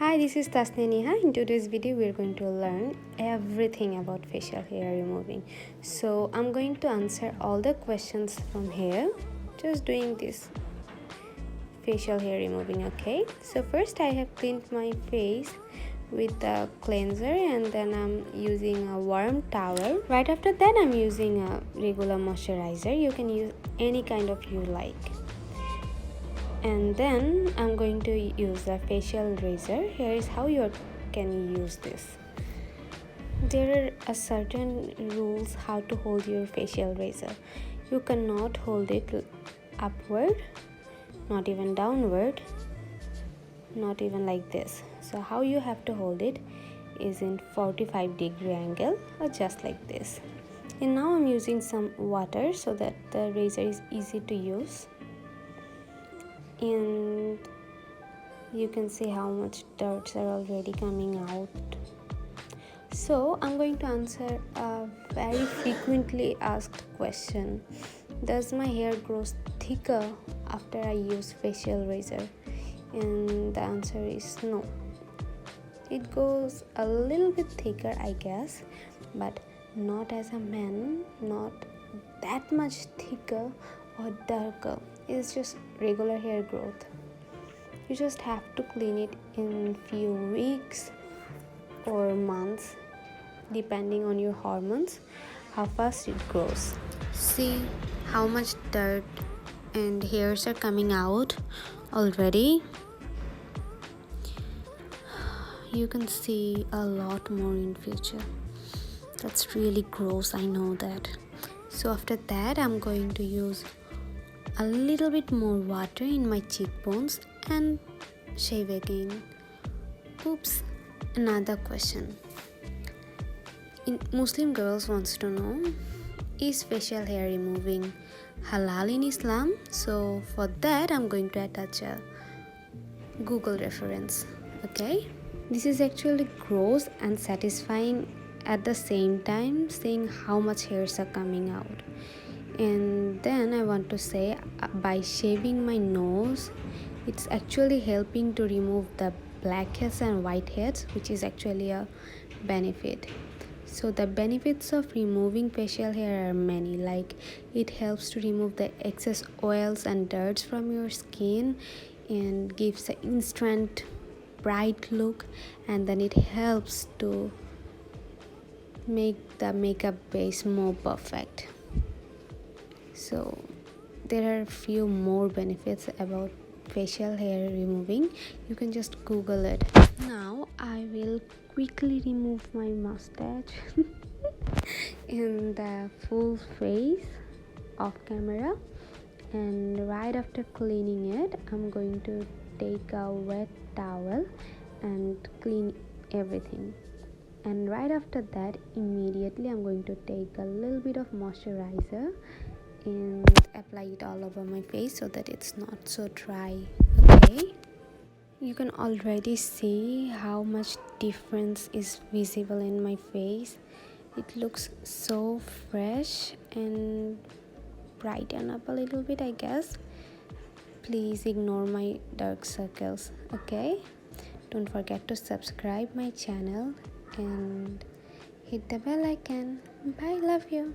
Hi, this is Tasneha. In today's video, we're going to learn everything about facial hair removing. So I'm going to answer all the questions from here, just doing this facial hair removing. Okay, so first I have cleaned my face with a cleanser and then I'm using a warm towel. Right after that, I'm using a regular moisturizer. You can use any kind of you like. And then I'm going to use a facial razor. Here is how you can use this. There are certain rules how to hold your facial razor. You cannot hold it upward, not even downward, not even like this. So how you have to hold it is in 45-degree angle or just like this. And now I'm using some water so that the razor is easy to use. And you can see how much dirts are already coming out. So I'm going to answer a very frequently asked question. Does my hair grow thicker after I use facial razor? And the answer is no. It goes a little bit thicker, I guess, but not as a man, not that much thicker or darker. It's just regular hair growth. You just have to clean it in few weeks or months depending on your hormones, how fast it grows. See how much dirt and hairs are coming out already. You can see a lot more in future. That's really gross, I know that. So after that, I'm going to use a little bit more water in my cheekbones and shave again. Oops, another question. Muslim girls wants to know, is facial hair removing halal in Islam? So for that, I'm going to attach a Google reference. Okay, this is actually gross and satisfying at the same time, seeing how much hairs are coming out. And then I want to say, by shaving my nose, it's actually helping to remove the blackheads and whiteheads, which is actually a benefit. So the benefits of removing facial hair are many, like it helps to remove the excess oils and dirts from your skin and gives an instant bright look, and then it helps to make the makeup base more perfect. So there are a few more benefits about facial hair removing. You can just Google it. Now I will quickly remove my mustache in the full face off camera, and right after cleaning it, I'm going to take a wet towel and clean everything. And right after that, immediately I'm going to take a little bit of moisturizer and apply it all over my face so that it's not so dry. Okay, you can already see how much difference is visible in my face. It looks so fresh and brighten up a little bit, I guess. Please ignore my dark circles. Okay, don't forget to subscribe my channel and hit the bell icon. Bye, love you.